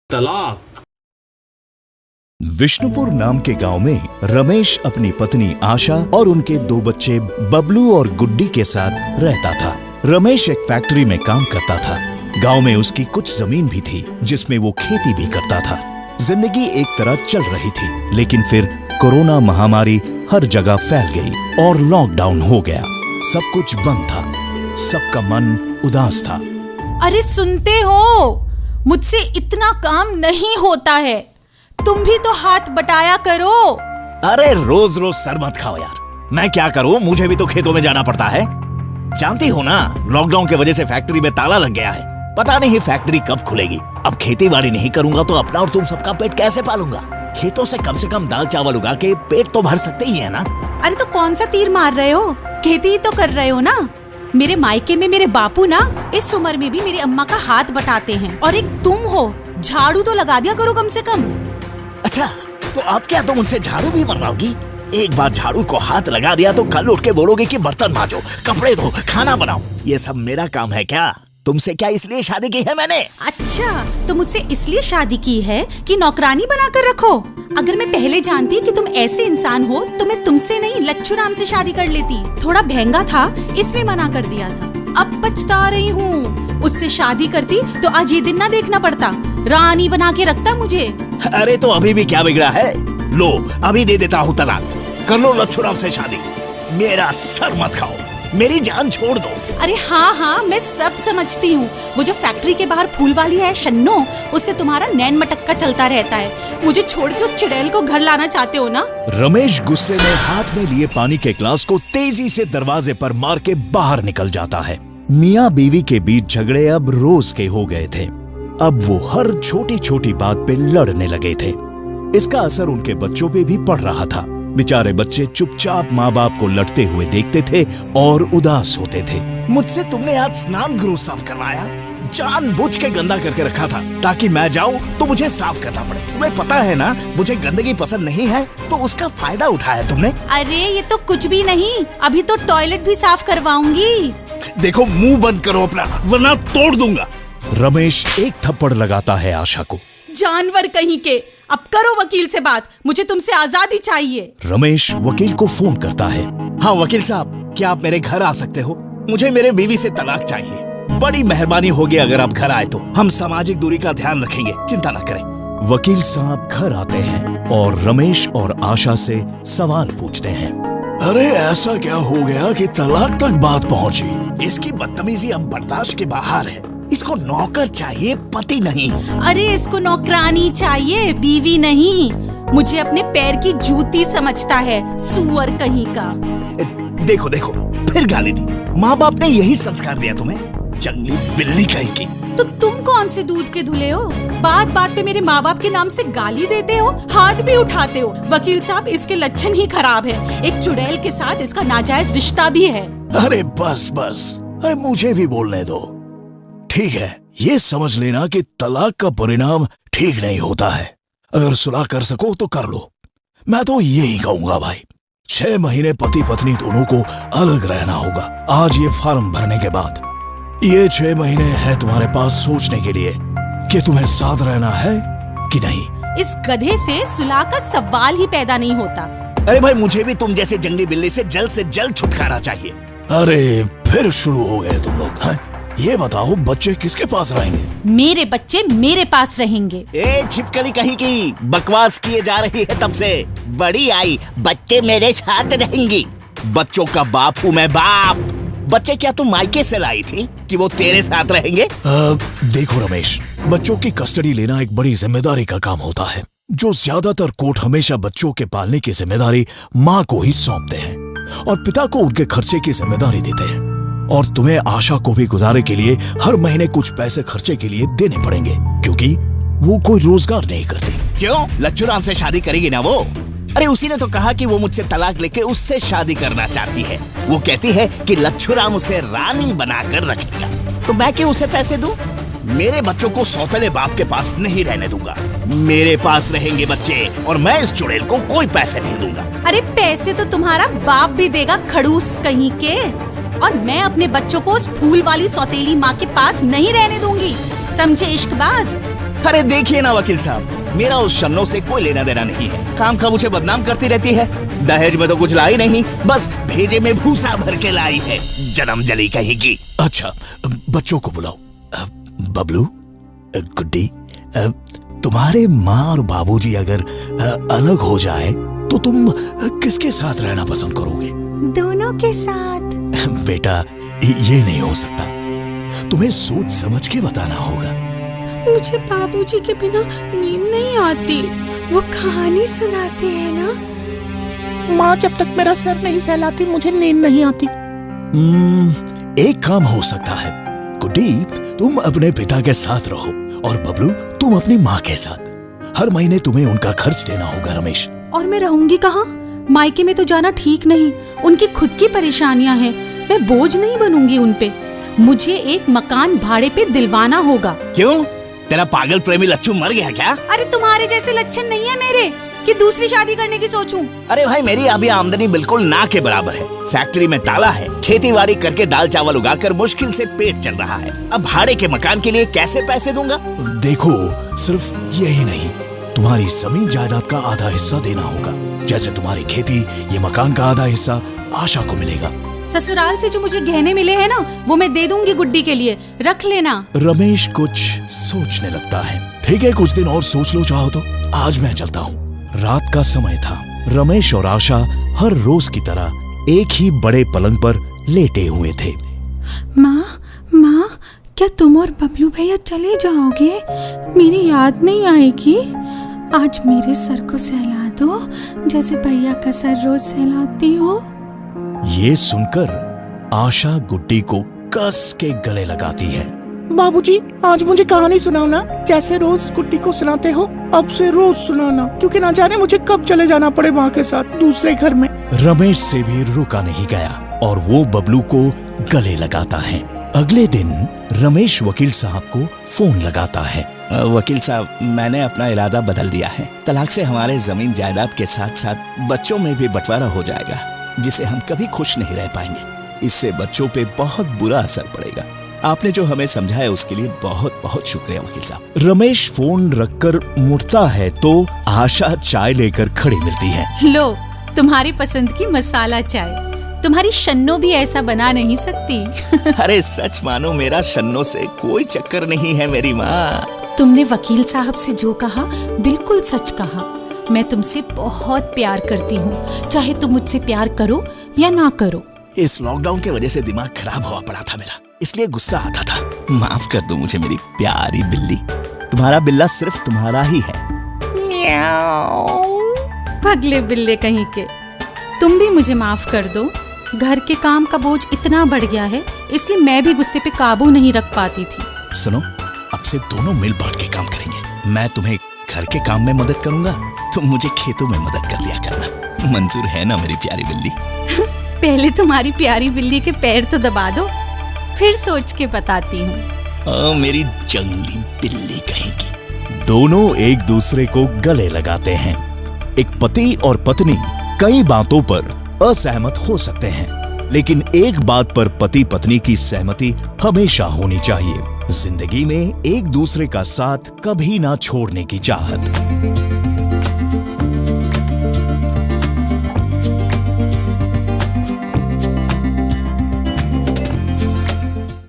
तलाक। विष्णुपुर नाम के गांव में रमेश अपनी पत्नी आशा और उनके 2 बच्चे बबलू और गुड्डी के साथ रहता था। रमेश एक फैक्ट्री में काम करता था। गांव में उसकी कुछ जमीन भी थी जिसमें वो खेती भी करता था। जिंदगी एक तरह चल रही थी, लेकिन फिर कोरोना महामारी हर जगह फैल गई और लॉकडाउन हो गया। सब कुछ बंद था, सबका मन उदास था। अरे सुनते हो, मुझसे इतना काम नहीं होता है, तुम भी तो हाथ बटाया करो। अरे रोज रोज सर मत खाओ यार, मैं क्या करूं, मुझे भी तो खेतों में जाना पड़ता है। जानती हो ना, लॉकडाउन की वजह से फैक्ट्री में ताला लग गया है। पता नहीं फैक्ट्री कब खुलेगी। अब खेती बाड़ी नहीं करूंगा तो अपना और तुम सबका पेट कैसे पालूंगा। खेतों से कम दाल चावल उगा के पेट तो भर सकते ही है ना। अरे तो कौन सा तीर मार रहे हो, खेती ही तो कर रहे हो ना। मेरे मायके में मेरे बापू ना इस उम्र में भी मेरी अम्मा का हाथ बटाते हैं, और एक तुम हो, झाड़ू तो लगा दिया करो कम से कम। अच्छा, तो अब क्या तुम उनसे झाड़ू भी बनवाओगी? एक बार झाड़ू को हाथ लगा दिया तो कल उठ के बोलोगे कि बर्तन मांजो, कपड़े धो, खाना बनाओ। ये सब मेरा काम है क्या? तुमसे क्या इसलिए शादी की है मैंने? अच्छा, तो मुझसे इसलिए शादी की है कि नौकरानी बना कर रखो। अगर मैं पहले जानती कि तुम ऐसे इंसान हो तो मैं तुमसे नहीं लच्छू राम से शादी कर लेती। थोड़ा महंगा था इसलिए मना कर दिया था। अब पछता रही हूँ, उससे शादी करती तो आज ये दिन ना देखना पड़ता। रानी बना के रखता मुझे। अरे तो अभी भी क्या बिगड़ा है? लो अभी दे देता हूँ तलाक, कर लो लच्छू राम से शादी। मेरा सर मत खाओ, मेरी जान छोड़ दो। अरे हाँ, मैं सब समझती हूँ। वो जो फैक्ट्री के बाहर फूल वाली है शन्नो, उससे तुम्हारा नैन मटक्का चलता रहता है। मुझे छोड़ के उस चुड़ैल को घर लाना चाहते हो ना? रमेश गुस्से में हाथ में लिए पानी के ग्लास को तेजी से दरवाजे पर मार के बाहर निकल जाता है। मियाँ बीवी के बीच झगड़े अब रोज के हो गए थे। अब वो हर छोटी छोटी बात पे लड़ने लगे थे। इसका असर उनके बच्चों पे भी पड़ रहा था। बेचारे बच्चे चुपचाप माँ बाप को लड़ते हुए देखते थे और उदास होते थे। मुझसे तुमने आज स्नान गृह साफ करवाया, जानबूझ के गंदा करके रखा था ताकि मैं जाऊं तो मुझे साफ करना पड़े। तुम्हें पता है ना, मुझे गंदगी पसंद नहीं है, तो उसका फायदा उठाया तुमने। अरे ये तो कुछ भी नहीं, अभी तो टॉयलेट भी साफ करवाऊंगी। देखो मुंह बंद करो अपना, वरना तोड़ दूंगा। रमेश एक थप्पड़ लगाता है आशा को। जानवर कहीं के, अब करो वकील से बात, मुझे तुमसे आजादी चाहिए। रमेश वकील को फोन करता है। हाँ वकील साहब, क्या आप मेरे घर आ सकते हो? मुझे मेरे बीवी से तलाक चाहिए। बड़ी मेहरबानी होगी अगर आप घर आए तो। हम सामाजिक दूरी का ध्यान रखेंगे, चिंता न करें। वकील साहब घर आते हैं और रमेश और आशा से सवाल पूछते हैं। अरे ऐसा क्या हो गया कि तलाक तक बात पहुंची? इसकी बदतमीजी अब बर्दाश्त के बाहर है। इसको नौकर चाहिए, पति नहीं। अरे इसको नौकरानी चाहिए, बीवी नहीं। मुझे अपने पैर की जूती समझता है, सुअर कहीं का। देखो देखो, फिर गाली दी। माँ बाप ने यही संस्कार दिया तुम्हें, जंगली बिल्ली कहीं की। तो तुम कौन से दूध के धुले हो? बात बात पे मेरे माँ बाप के नाम से गाली देते हो, हाथ भी उठाते हो। वकील साहब, इसके लक्षण ही खराब है। एक चुड़ैल के साथ इसका नाजायज रिश्ता भी है। अरे बस बस, अरे मुझे भी बोलने दो। ठीक है, ये समझ लेना कि तलाक का परिणाम ठीक नहीं होता है। अगर सुलह कर सको तो कर लो। मैं तो यही कहूंगा भाई, 6 महीने पति पत्नी दोनों को अलग रहना होगा। आज ये फॉर्म भरने के बाद ये 6 महीने है तुम्हारे पास सोचने के लिए कि तुम्हें साथ रहना है कि नहीं। इस गधे से सुलह का सवाल ही पैदा नहीं होता। अरे भाई, मुझे भी तुम जैसे जंगली बिल्ली से जल्द छुटकारा चाहिए। अरे फिर शुरू हो गए तुम लोग, हैं? ये बताओ, बच्चे किसके पास रहेंगे? मेरे बच्चे मेरे पास रहेंगे। ए छिपकली कहीं की, बकवास किए जा रही है तब से। बड़ी आई, बच्चे मेरे साथ रहेंगी। बच्चों का बाप हूँ मैं, बाप। बच्चे क्या तुम मायके से लाई थी कि वो तेरे साथ रहेंगे? देखो रमेश, बच्चों की कस्टडी लेना एक बड़ी जिम्मेदारी का काम होता है, जो ज्यादातर कोर्ट हमेशा बच्चों के पालने की जिम्मेदारी माँ को ही सौंपते हैं और पिता को उनके खर्चे की जिम्मेदारी देते हैं। और तुम्हें आशा को भी गुजारे के लिए हर महीने कुछ पैसे खर्चे के लिए देने पड़ेंगे, क्योंकि वो कोई रोजगार नहीं करती। क्यों? लच्छू राम से शादी करेगी ना वो? अरे उसी ने तो कहा कि वो मुझसे तलाक लेके उससे शादी करना चाहती है। वो कहती है कि लच्छू राम उसे रानी बनाकर रखेगा। तो मैं क्यों उसे पैसे दूं? मेरे बच्चों को सौतेले बाप के पास नहीं रहने दूंगा। मेरे पास रहेंगे बच्चे, और मैं इस चुड़ैल को कोई पैसे नहीं दूंगा। अरे पैसे तो तुम्हारा बाप भी देगा, खड़ूस कहीं के। और मैं अपने बच्चों को उस फूल वाली सौतेली माँ के पास नहीं रहने दूंगी, समझे इश्कबाज? अरे देखिए ना वकील साहब, मेरा उस शन्नो से कोई लेना देना नहीं है। काम खा मुझे बदनाम करती रहती है। दहेज में तो कुछ लाई नहीं, बस भेजे में भूसा भर के लाई है, जन्म जली कहेगी। अच्छा, बच्चों को बुलाओ। बबलू, गुड्डी, तुम्हारे माँ और बाबूजी अगर अलग हो जाए तो तुम किसके साथ रहना पसंद करोगे? दोनों के साथ। बेटा, ये नहीं हो सकता, तुम्हें सोच समझ के बताना होगा। मुझे बाबूजी के बिना नींद नहीं आती, वो कहानी सुनाते हैं ना। माँ जब तक मेरा सर नहीं सहलाती मुझे नींद नहीं आती। एक काम हो सकता है, गुड्डी तुम अपने पिता के साथ रहो और बबलू तुम अपनी माँ के साथ। हर महीने तुम्हें उनका खर्च देना होगा रमेश। और मैं रहूंगी कहाँ? मायके में तो जाना ठीक नहीं, उनकी खुद की परेशानियां हैं, मैं बोझ नहीं बनूंगी उन पे। मुझे एक मकान भाड़े पे दिलवाना होगा। क्यों, तेरा पागल प्रेमी लच्चू मर गया क्या? अरे तुम्हारे जैसे लक्षण नहीं है मेरे कि दूसरी शादी करने की सोचूं। अरे भाई, मेरी अभी आमदनी बिल्कुल ना के बराबर है। फैक्ट्री में ताला है, खेती बाड़ी करके दाल चावल उगाकर मुश्किल से पेट चल रहा है। अब भाड़े के मकान के लिए कैसे पैसे दूंगा? देखो, सिर्फ यही नहीं, तुम्हारी जमीन जायदाद का आधा हिस्सा देना होगा। जैसे तुम्हारी खेती, ये मकान का आधा हिस्सा आशा को मिलेगा। ससुराल से जो मुझे गहने मिले हैं ना, वो मैं दे दूंगी गुड्डी के लिए, रख लेना। रमेश कुछ सोचने लगता है। ठीक है, कुछ दिन और सोच लो चाहो तो। आज मैं चलता हूँ। रात का समय था। रमेश और आशा हर रोज की तरह एक ही बड़े पलंग पर लेटे हुए थे। माँ, क्या तुम और बबलू भैया चले जाओगे? मेरी याद नहीं आएगी? आज मेरे सर को सहला दो, जैसे भैया का सर रोज सहलाती हो। ये सुनकर आशा गुड्डी को कस के गले लगाती है। बाबूजी, आज मुझे कहानी सुनाओ ना, जैसे रोज गुड्डी को सुनाते हो, अब से रोज सुनाना, क्योंकि ना जाने मुझे कब चले जाना पड़े माँ के साथ दूसरे घर में। रमेश से भी रुका नहीं गया और वो बबलू को गले लगाता है। अगले दिन रमेश वकील साहब को फोन लगाता है। वकील साहब, मैंने अपना इरादा बदल दिया है। तलाक से हमारे जमीन जायदाद के साथ साथ बच्चों में भी बंटवारा हो जाएगा, जिसे हम कभी खुश नहीं रह पाएंगे। इससे बच्चों पे बहुत बुरा असर पड़ेगा। आपने जो हमें समझाया उसके लिए बहुत बहुत शुक्रिया वकील साहब। रमेश फोन रखकर मुड़ता है तो आशा चाय लेकर खड़ी मिलती है। लो, तुम्हारी पसंद की मसाला चाय। तुम्हारी शन्नो भी ऐसा बना नहीं सकती। अरे सच मानो, मेरा शन्नो से कोई चक्कर नहीं है मेरी माँ। तुमने वकील साहब से जो कहा बिल्कुल सच कहा। मैं तुमसे बहुत प्यार करती हूँ, चाहे तुम मुझसे प्यार करो या ना करो। इस लॉकडाउन की वजह से दिमाग खराब हुआ पड़ा था मेरा, इसलिए गुस्सा आता था। माफ कर दो मुझे मेरी प्यारी बिल्ली। तुम्हारा बिल्ला सिर्फ तुम्हारा ही है। पगले बिल्ले कहीं के। तुम भी मुझे माफ कर दो। घर के काम का बोझ इतना बढ़ गया है, इसलिए मैं भी गुस्से पे काबू नहीं रख पाती थी। सुनो, अब से दोनों मिल बांट के काम करेंगे। मैं तुम्हें घर के काम में मदद करूंगा, तुम मुझे खेतों में मदद कर लिया करना। मंजूर है ना मेरी प्यारी बिल्ली? पहले तुम्हारी प्यारी बिल्ली के पैर तो दबा दो, फिर सोच के बताती हूँ। मेरी जंगली बिल्ली कहेगी। दोनों एक दूसरे को गले लगाते हैं। एक पति और पत्नी कई बातों पर असहमत हो सकते हैं, लेकिन एक बात पर पति पत्नी की सहमति हमेशा होनी चाहिए। जिंदगी में एक दूसरे का साथ कभी ना छोड़ने की चाहत।